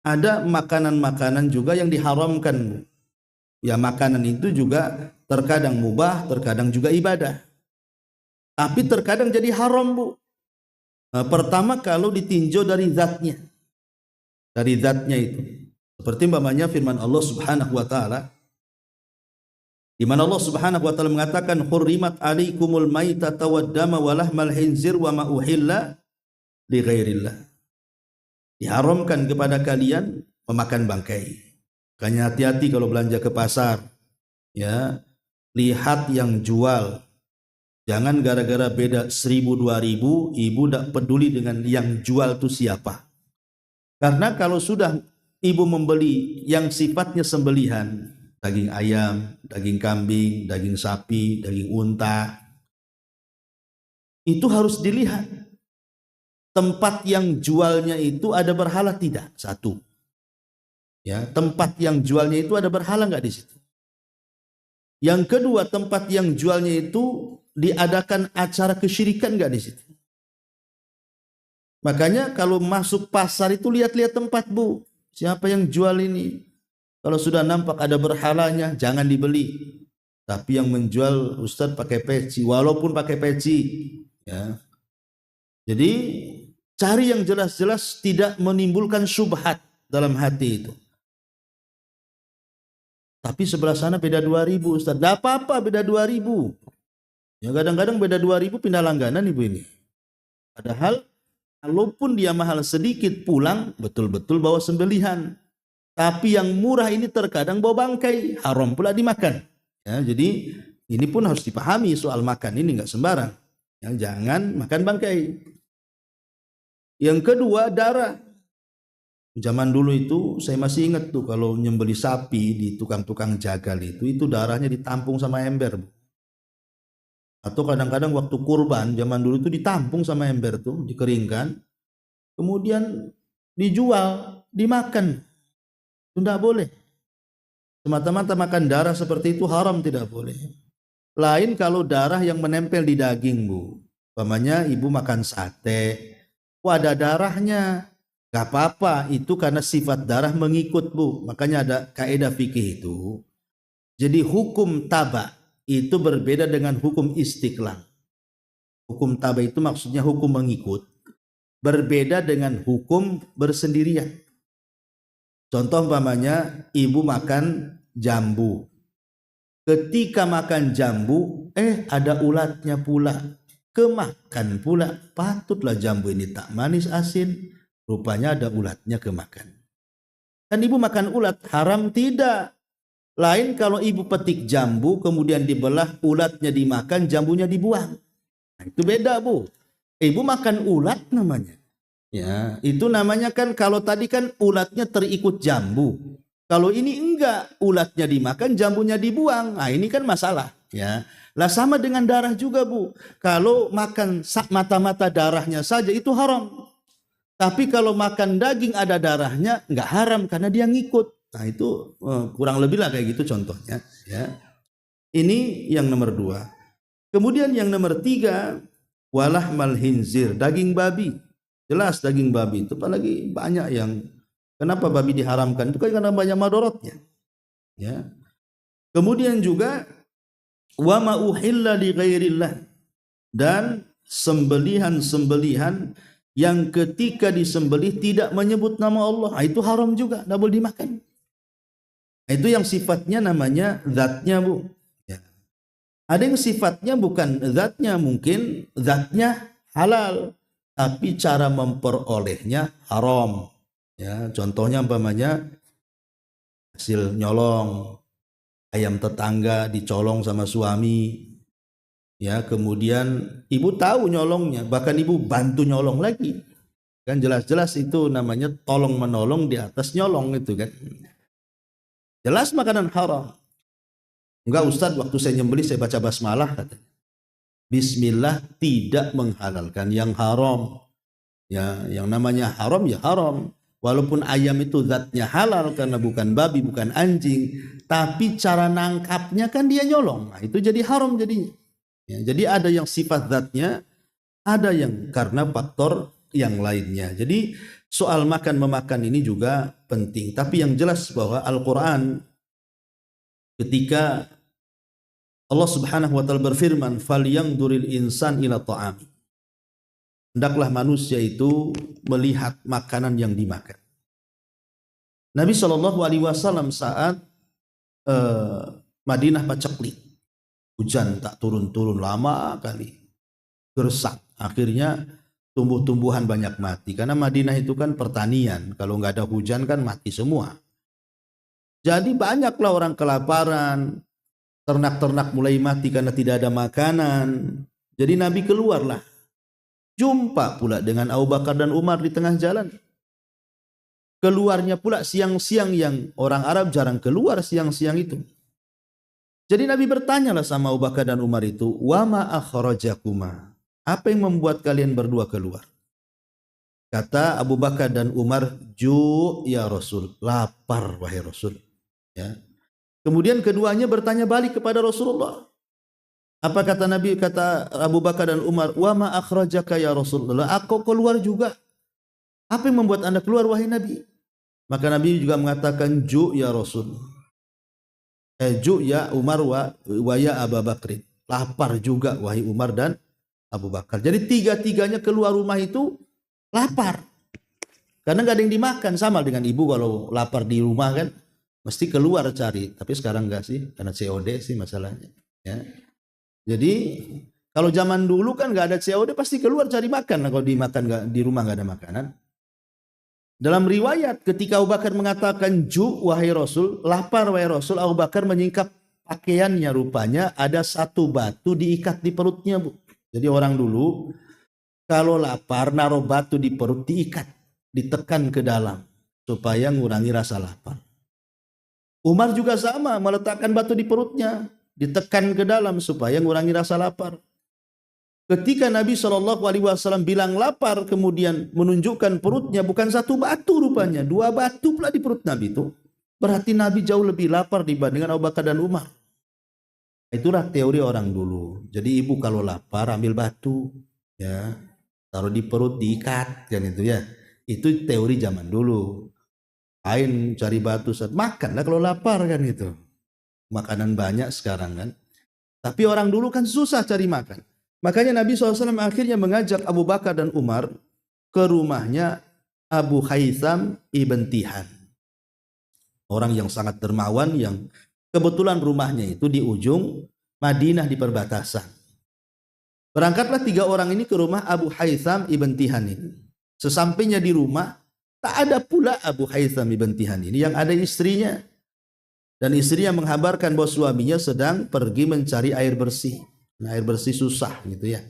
ada makanan-makanan juga yang diharamkan. Ya, makanan itu juga terkadang mubah, terkadang juga ibadah. Tapi terkadang jadi haram, Bu. Pertama kalau ditinjau dari zatnya. Dari zatnya itu. Seperti umpamanya firman Allah Subhanahu wa taala, di mana Allah Subhanahu wa taala mengatakan hurrimat alaikumul maitata waddama wa lahmal khinzir wa ma uhilla li ghairillah. Diharamkan kepada kalian memakan bangkai. Makanya hati-hati kalau belanja ke pasar. Ya, lihat yang jual. Jangan gara-gara beda 1.000 2.000, ibu tidak peduli dengan yang jual itu siapa. Karena kalau sudah ibu membeli yang sifatnya sembelihan, daging ayam, daging kambing, daging sapi, daging unta, itu harus dilihat tempat yang jualnya itu ada berhala tidak? Satu. Ya, tempat yang jualnya itu ada berhala enggak di situ? Yang kedua, tempat yang jualnya itu diadakan acara kesyirikan enggak di situ? Makanya kalau masuk pasar itu lihat-lihat tempat, Bu. Siapa yang jual ini? Kalau sudah nampak ada berhalanya, jangan dibeli. Tapi yang menjual Ustadz pakai peci, walaupun pakai peci, ya. Jadi cari yang jelas-jelas tidak menimbulkan syubhat dalam hati itu. Tapi sebelah sana beda 2.000, Ustaz. Tidak apa-apa beda 2.000. Ya kadang-kadang beda 2.000 pindah langganan ibu ini. Padahal walaupun dia mahal sedikit pulang betul-betul bawa sembelihan. Tapi yang murah ini terkadang bawa bangkai, haram pula dimakan. Ya, jadi ini pun harus dipahami soal makan ini enggak sembarang. Ya, jangan makan bangkai. Yang kedua, darah. Zaman dulu itu saya masih ingat tuh kalau nyembeli sapi di tukang-tukang jagal itu darahnya ditampung sama ember, Bu. Atau kadang-kadang waktu kurban zaman dulu itu ditampung sama ember tuh, dikeringkan, kemudian dijual, dimakan. Itu tidak boleh. Semata-mata makan darah seperti itu haram, tidak boleh. Lain kalau darah yang menempel di daging, Bu. Umpamanya ibu makan sate, ada darahnya. Gak apa-apa, itu karena sifat darah mengikut, Bu. Makanya ada kaidah fikih itu. Jadi hukum taba itu berbeda dengan hukum istiqlal. Hukum taba itu maksudnya hukum mengikut. Berbeda dengan hukum bersendirian. Contoh umpamanya ibu makan jambu. Ketika makan jambu, ada ulatnya pula. Kemakan pula. Patutlah jambu ini tak manis asin. Rupanya ada ulatnya kemakan. Kan ibu makan ulat, haram tidak. Lain kalau ibu petik jambu, kemudian dibelah, ulatnya dimakan, jambunya dibuang. Nah, itu beda, Bu. Ibu makan ulat namanya. Ya, itu namanya kan kalau tadi kan ulatnya terikut jambu. Kalau ini enggak, ulatnya dimakan, jambunya dibuang. Nah, ini kan masalah, ya. Lah sama dengan darah juga, Bu. Kalau makan mata-mata darahnya saja itu haram. Tapi kalau makan daging ada darahnya enggak haram karena dia ngikut. Nah, itu kurang lebih lah kayak gitu contohnya, ya. Ini yang nomor 2. Kemudian yang nomor 3, walahmal hinzir, daging babi. Jelas daging babi itu, apalagi banyak yang kenapa babi diharamkan itu kan karena banyak madorotnya, ya. Kemudian juga wa ma uhilla li ghairillah, dan sembelihan-sembelihan yang ketika disembelih tidak menyebut nama Allah, itu haram juga, tidak boleh dimakan. Itu yang sifatnya namanya zatnya, Bu. Ya. Ada yang sifatnya bukan zatnya, mungkin zatnya halal, tapi cara memperolehnya haram. Ya, contohnya umpamanya hasil nyolong, ayam tetangga dicolong sama suami. Ya, kemudian ibu tahu nyolongnya, bahkan ibu bantu nyolong lagi. Kan jelas-jelas itu namanya tolong menolong di atas nyolong itu kan. Jelas makanan haram. Enggak Ustaz, waktu saya nyembelih saya baca basmalah katanya. Bismillah tidak menghalalkan yang haram. Ya, yang namanya haram ya haram. Walaupun ayam itu zatnya halal karena bukan babi, bukan anjing, tapi cara nangkapnya kan dia nyolong. Nah, itu jadi haram jadinya. Ya, jadi ada yang sifat zatnya, ada yang karena faktor yang lainnya. Jadi soal makan memakan ini juga penting. Tapi yang jelas bahwa Al-Quran ketika Allah Subhanahu wa taala berfirman, "Falyanzuril insan ila ta'ami." Hendaklah manusia itu melihat makanan yang dimakan. Nabi Shallallahu alaihi wasallam saat Madinah paceklik, hujan tak turun-turun lama kali, gersang. Akhirnya tumbuh-tumbuhan banyak mati karena Madinah itu kan pertanian. Kalau nggak ada hujan kan mati semua. Jadi banyaklah orang kelaparan, ternak-ternak mulai mati karena tidak ada makanan. Jadi Nabi keluarlah. Jumpa pula dengan Abu Bakar dan Umar di tengah jalan. Keluarnya pula siang-siang yang orang Arab jarang keluar siang-siang itu. Jadi Nabi bertanyalah sama Abu Bakar dan Umar itu, "Wa ma akhrajakuma?" Apa yang membuat kalian berdua keluar? Kata Abu Bakar dan Umar, "Ju' ya Rasul." Lapar wahai Rasul. Ya. Kemudian keduanya bertanya balik kepada Rasulullah. Apa kata Nabi? Kata Abu Bakar dan Umar, "Wa ma akhrajaka ya Rasulullah?" Aku keluar juga. Apa yang membuat Anda keluar wahai Nabi? Maka Nabi juga mengatakan, "Ju' ya Rasul." Ju' ya Umar wa ya Abu Bakr. Lapar juga wahai Umar dan Abu Bakar. Jadi tiga-tiganya keluar rumah itu lapar. Karena nggak ada yang dimakan. Sama dengan ibu kalau lapar di rumah kan mesti keluar cari. Tapi sekarang enggak sih, karena COD sih masalahnya. Ya. Jadi kalau zaman dulu kan nggak ada COD pasti keluar cari makan. Kalau dimakan di rumah nggak ada makanan. Dalam riwayat ketika Abu Bakar mengatakan, "Ju' wahai Rasul," lapar wahai Rasul, Abu Bakar menyingkap pakaiannya, rupanya ada satu batu diikat di perutnya, Bu. Jadi orang dulu kalau lapar naruh batu di perut diikat, ditekan ke dalam supaya ngurangi rasa lapar. Umar juga sama, meletakkan batu di perutnya, ditekan ke dalam supaya ngurangi rasa lapar. Ketika Nabi SAW bilang lapar, kemudian menunjukkan perutnya bukan satu batu rupanya, 2 batu pula di perut Nabi itu. Berarti Nabi jauh lebih lapar dibandingkan Abu Bakar dan Umar. Itulah teori orang dulu. Jadi ibu kalau lapar ambil batu, ya, taruh di perut diikat kan itu ya. Itu teori zaman dulu. Lain cari batu, makanlah kalau lapar kan itu. Makanan banyak sekarang kan. Tapi orang dulu kan susah cari makan. Makanya Nabi SAW akhirnya mengajak Abu Bakar dan Umar ke rumahnya Abu Haytham ibn Tihan. Orang yang sangat dermawan yang kebetulan rumahnya itu di ujung Madinah di perbatasan. Berangkatlah 3 orang ini ke rumah Abu Haytham ibn Tihan ini. Sesampainya di rumah, tak ada pula Abu Haytham ibn Tihan ini, yang ada istrinya. Dan istrinya menghabarkan bahwa suaminya sedang pergi mencari air bersih. Nah, air bersih susah gitu ya.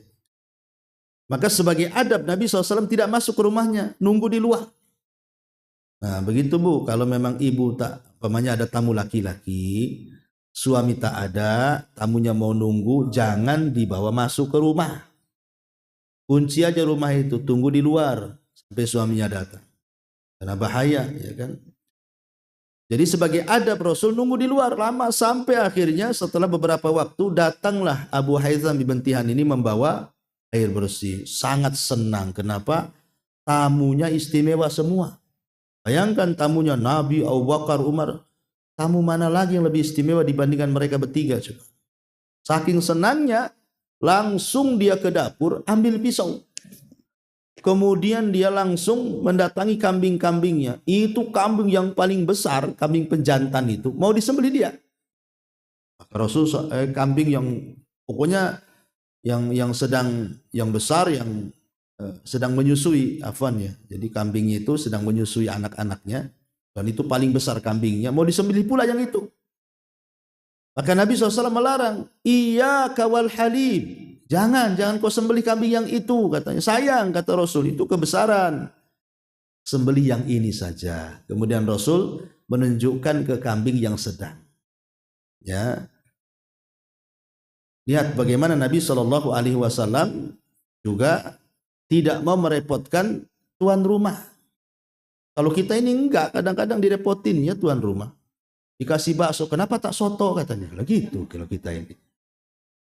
Maka sebagai adab Nabi SAW tidak masuk ke rumahnya, nunggu di luar. Nah begitu Bu, kalau memang ibu tak, umpamanya ada tamu laki-laki, suami tak ada, tamunya mau nunggu, jangan dibawa masuk ke rumah. Kunci aja rumah itu, tunggu di luar sampai suaminya datang. Karena bahaya, ya kan? Jadi sebagai adab Rasul nunggu di luar lama sampai akhirnya setelah beberapa waktu datanglah Abu Haytham ibn Tihan ini membawa air bersih. Sangat senang. Kenapa? Tamunya istimewa semua. Bayangkan tamunya Nabi, Abu Bakar, Umar. Tamu mana lagi yang lebih istimewa dibandingkan mereka bertiga? Coba. Saking senangnya langsung dia ke dapur ambil pisau. Kemudian dia langsung mendatangi kambing-kambingnya. Itu kambing yang paling besar, kambing pejantan itu. Mau disembelih dia. Rasul kambing yang pokoknya yang sedang, yang besar, yang sedang menyusui, afwan ya. Jadi kambingnya itu sedang menyusui anak-anaknya. Dan itu paling besar kambingnya. Mau disembelih pula yang itu. Maka Nabi SAW melarang. Iya kawal halib. Jangan kau sembelih kambing yang itu, katanya. Sayang, kata Rasul, itu kebesaran. Sembelih yang ini saja. Kemudian Rasul menunjukkan ke kambing yang sedang. Ya. Lihat bagaimana Nabi SAW juga tidak mau merepotkan tuan rumah. Kalau kita ini enggak, kadang-kadang direpotin ya tuan rumah. Dikasih bakso, kenapa tak soto katanya. Lah gitu kalau kita ini.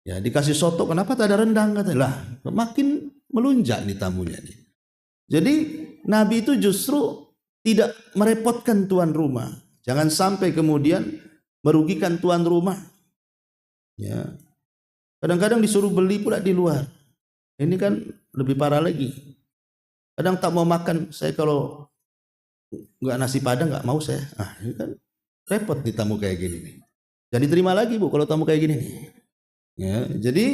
Ya, dikasih soto, kenapa tak ada rendang katanya. Lah, makin melunjak nih tamunya nih. Jadi Nabi itu justru tidak merepotkan tuan rumah. Jangan sampai kemudian merugikan tuan rumah. Ya. Kadang-kadang disuruh beli pula di luar. Ini kan lebih parah lagi. Kadang tak mau makan, saya kalau nggak nasi padang nggak mau saya. Ah, ini kan repot nih tamu kayak gini nih. Jadi terima lagi Bu kalau tamu kayak gini nih. Ya, jadi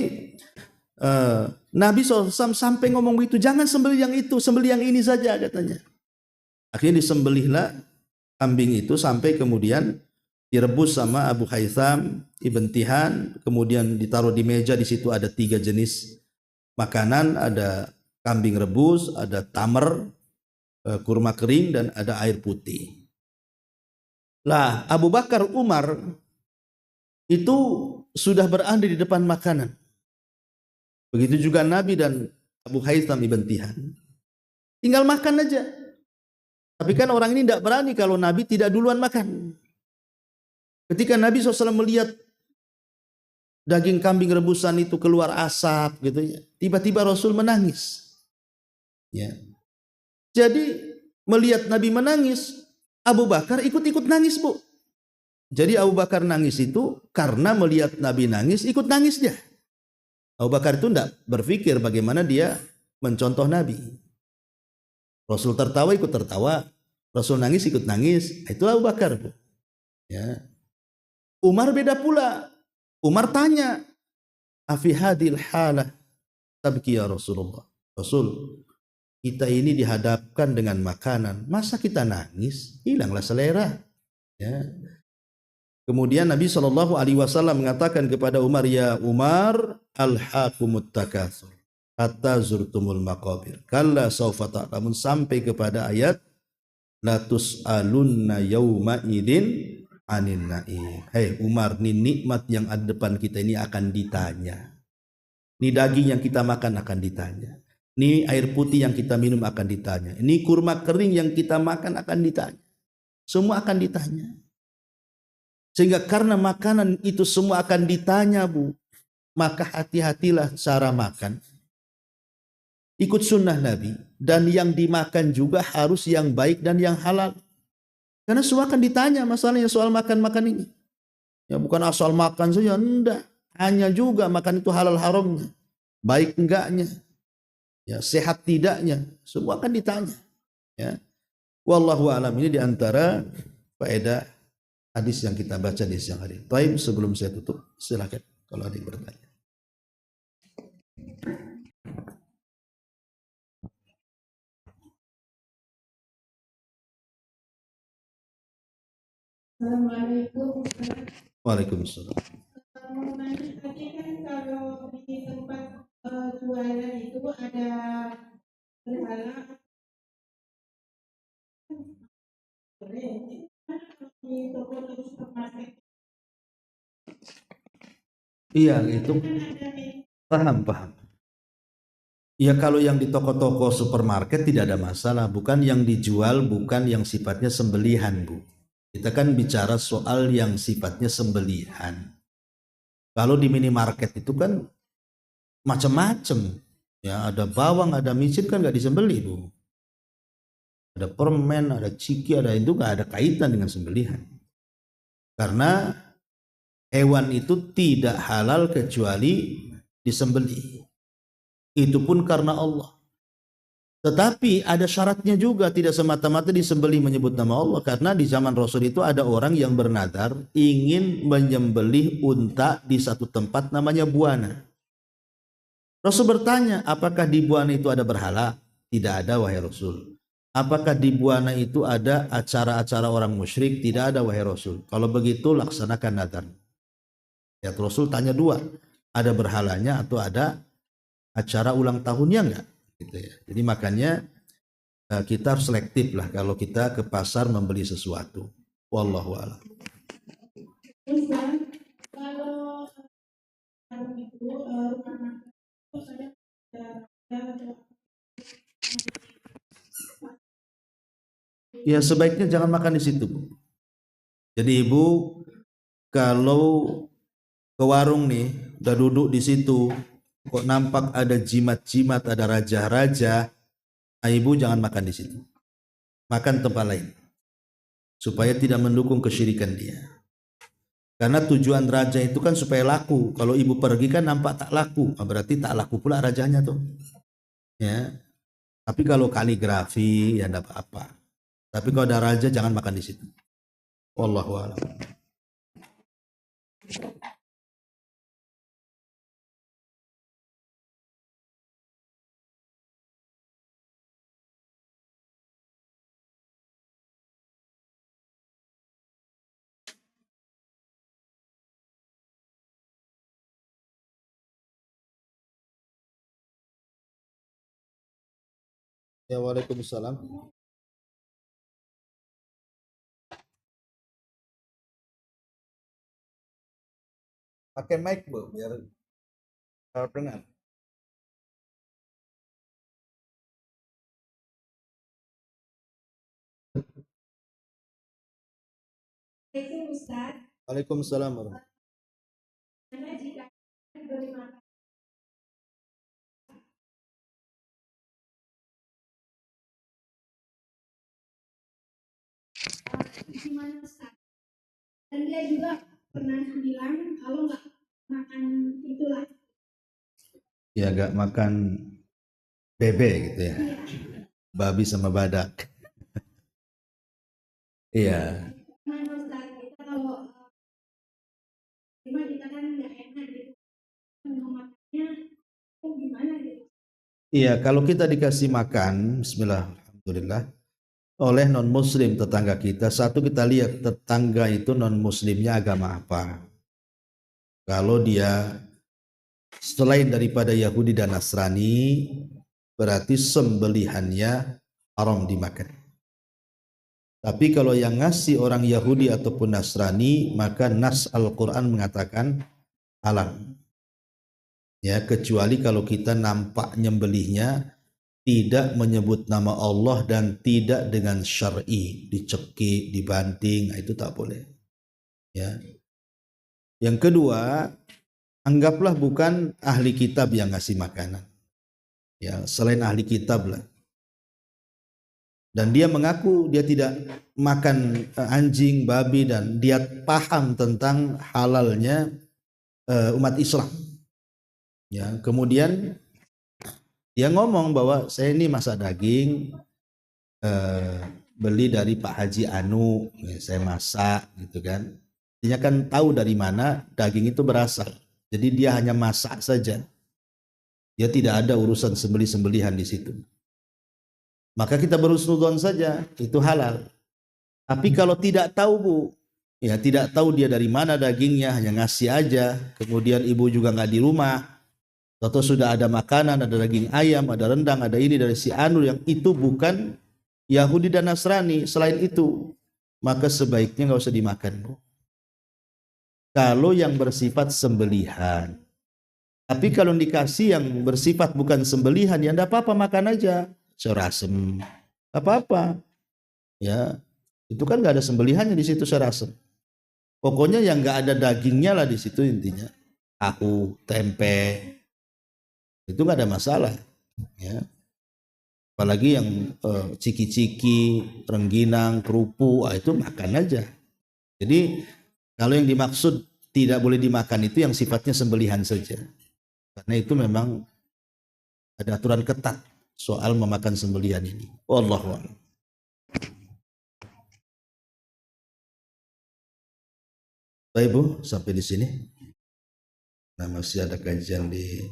Nabi SAW sampai ngomong begitu, jangan sembelih yang itu, sembelih yang ini saja katanya. Akhirnya disembelihlah kambing itu sampai kemudian direbus sama Abu Haytham ibn Tihan, kemudian ditaruh di meja. Di situ ada 3 jenis makanan, ada kambing rebus, ada tamar, kurma kering, dan ada air putih. Lah Abu Bakar, Umar itu sudah berada di depan makanan. Begitu juga Nabi dan Abu Haytham ibn Tihan. Tinggal makan aja. Tapi kan orang ini tidak berani kalau Nabi tidak duluan makan. Ketika Nabi SAW melihat daging kambing rebusan itu keluar asap gitu ya, tiba-tiba Rasul menangis. Ya. Jadi melihat Nabi menangis, Abu Bakar ikut-ikut nangis Bu. Jadi Abu Bakar nangis itu karena melihat Nabi nangis, ikut nangis dia. Abu Bakar itu tidak berpikir bagaimana dia mencontoh Nabi. Rasul tertawa, ikut tertawa. Rasul nangis, ikut nangis. Itulah Abu Bakar. Ya. Umar beda pula. Umar tanya, afi hadil halah tabki ya Rasulullah. Rasul, kita ini dihadapkan dengan makanan, masa kita nangis? Hilanglah selera. Ya. Kemudian Nabi SAW mengatakan kepada Umar, ya Umar, alhaqumut takatsur hatta zurtumul maqabir kalla sawfa ta'lamun, sampai kepada ayat la tus'alunna yauma idin anin na'im. Hei Umar, nih nikmat yang ada depan kita ini akan ditanya. Nih daging yang kita makan akan ditanya. Nih air putih yang kita minum akan ditanya. Ini kurma kering yang kita makan akan ditanya. Semua akan ditanya. Sehingga karena makanan itu semua akan ditanya Bu, maka hati-hatilah cara makan. ikut sunnah Nabi, dan yang dimakan juga harus yang baik dan yang halal. Karena semua akan ditanya masalahnya soal makan-makan ini. Ya bukan asal makan saja, enggak. Hanya juga makan itu halal haramnya, baik enggaknya, ya sehat tidaknya, semua akan ditanya. Ya. Wallahu a'lam, ini diantara faedah hadis yang kita baca di siang hari. Baik, sebelum saya tutup, silakan kalau ada yang bertanya. Assalamualaikum. Waalaikumsalam. Tadi kan kalau di tempat jualan itu ada berhala, di toko atau supermarket. Iya, itu paham. Ya kalau yang di toko-toko supermarket tidak ada masalah, bukan yang dijual, bukan yang sifatnya sembelihan, Bu. Kita kan bicara soal yang sifatnya sembelihan. Kalau di minimarket itu kan macam-macam. Ya, ada bawang, ada micin kan nggak disembelih, Bu. Ada permen, ada ciki, ada itu nggak ada kaitan dengan sembelihan. Karena hewan itu tidak halal kecuali disembelih. Itu pun karena Allah. Tetapi ada syaratnya juga, tidak semata-mata disembelih menyebut nama Allah, karena di zaman Rasul itu ada orang yang bernadar ingin menyembelih unta di satu tempat namanya Buana. Rasul bertanya, apakah di Buana itu ada berhala? Tidak ada, wahai Rasul. Apakah di Buana itu ada acara-acara orang musyrik? Tidak ada, wahai Rasul. Kalau begitu laksanakan nadar. Ya, Rasul tanya dua, ada berhalanya atau ada acara ulang tahunnya enggak? Gitu ya. Jadi makanya kita harus selektif lah kalau kita ke pasar membeli sesuatu. Wallahu a'lam. Kalau itu Ya sebaiknya jangan makan di situ, Bu. Jadi Ibu kalau ke warung nih, udah duduk di situ, kok nampak ada jimat-jimat, ada raja-raja, Ibu jangan makan di situ. Makan tempat lain. Supaya tidak mendukung kesyirikan dia. Karena tujuan raja itu kan supaya laku. Kalau ibu pergi kan nampak tak laku, berarti tak laku pula rajanya tuh. Ya. Tapi kalau kaligrafi ya enggak apa-apa. Tapi kalau ada raja jangan makan di situ. Wallahu a'lam. Ya, waalaikumsalam. Pakai mic, Bu, biar dengar. Waalaikumsalam. jika diberi makan gimana Ustaz? Dan dia juga pernah bilang kalau nggak makan itulah. Ya gak makan bebek gitu ya. Babi sama badak. Iya. Gimana Ustaz? Kita kalau kita kan nggak enak gitu. Makannya gimana gitu? Iya, kalau kita dikasih makan, bismillah, alhamdulillah, oleh non-muslim tetangga kita, satu kita lihat tetangga itu non-muslimnya agama apa. Kalau dia selain daripada Yahudi dan Nasrani, berarti sembelihannya haram dimakan. Tapi kalau yang ngasih orang Yahudi ataupun Nasrani, maka nas Al-Quran mengatakan halal. Ya, kecuali kalau kita nampak nyembelihnya tidak menyebut nama Allah dan tidak dengan syar'i, dicekik, dibanting, itu tak boleh. Ya. Yang kedua, anggaplah bukan ahli kitab yang ngasih makanan. ya selain ahli kitab lah. Dan dia mengaku dia tidak makan anjing, babi, dan dia paham tentang halalnya umat Islam. Ya, kemudian dia ngomong bahwa saya ini masak daging, beli dari Pak Haji Anu, ya, saya masak gitu kan. Dia kan tahu dari mana daging itu berasal. Jadi dia hanya masak saja. Dia tidak ada urusan sembelih-sembelihan di situ. Maka kita berhusnudzon saja, itu halal. Tapi kalau tidak tahu Bu, ya tidak tahu dia dari mana dagingnya, hanya ngasih aja, kemudian ibu juga nggak di rumah, atau sudah ada makanan, ada daging ayam, ada rendang, ada ini dari si Anu yang itu bukan Yahudi dan Nasrani, selain itu, maka sebaiknya nggak usah dimakan Bu. Kalau yang bersifat sembelihan. Tapi kalau dikasih yang bersifat bukan sembelihan, ya enggak apa-apa, makan aja. Sayur asem, apa-apa, ya itu kan nggak ada sembelihannya di situ sayur asem. Pokoknya yang nggak ada dagingnya lah di situ intinya. Tahu, tempe, itu nggak ada masalah, ya. Apalagi yang ciki-ciki, rengginang, kerupuk, itu makan aja. Jadi kalau yang dimaksud tidak boleh dimakan itu yang sifatnya sembelihan saja, karena itu memang ada aturan ketat soal memakan sembelihan ini. Wallahu a'lam. Baik Bu, sampai di sini. Nah, masih ada kajian di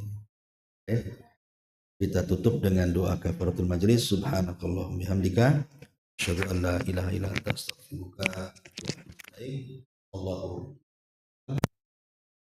kita tutup dengan doa kafaratul majelis. Subhanakallahumma bihamdika asyhadu an la ilaha illa anta astaghfiruka wa atubu ilaik. Allahu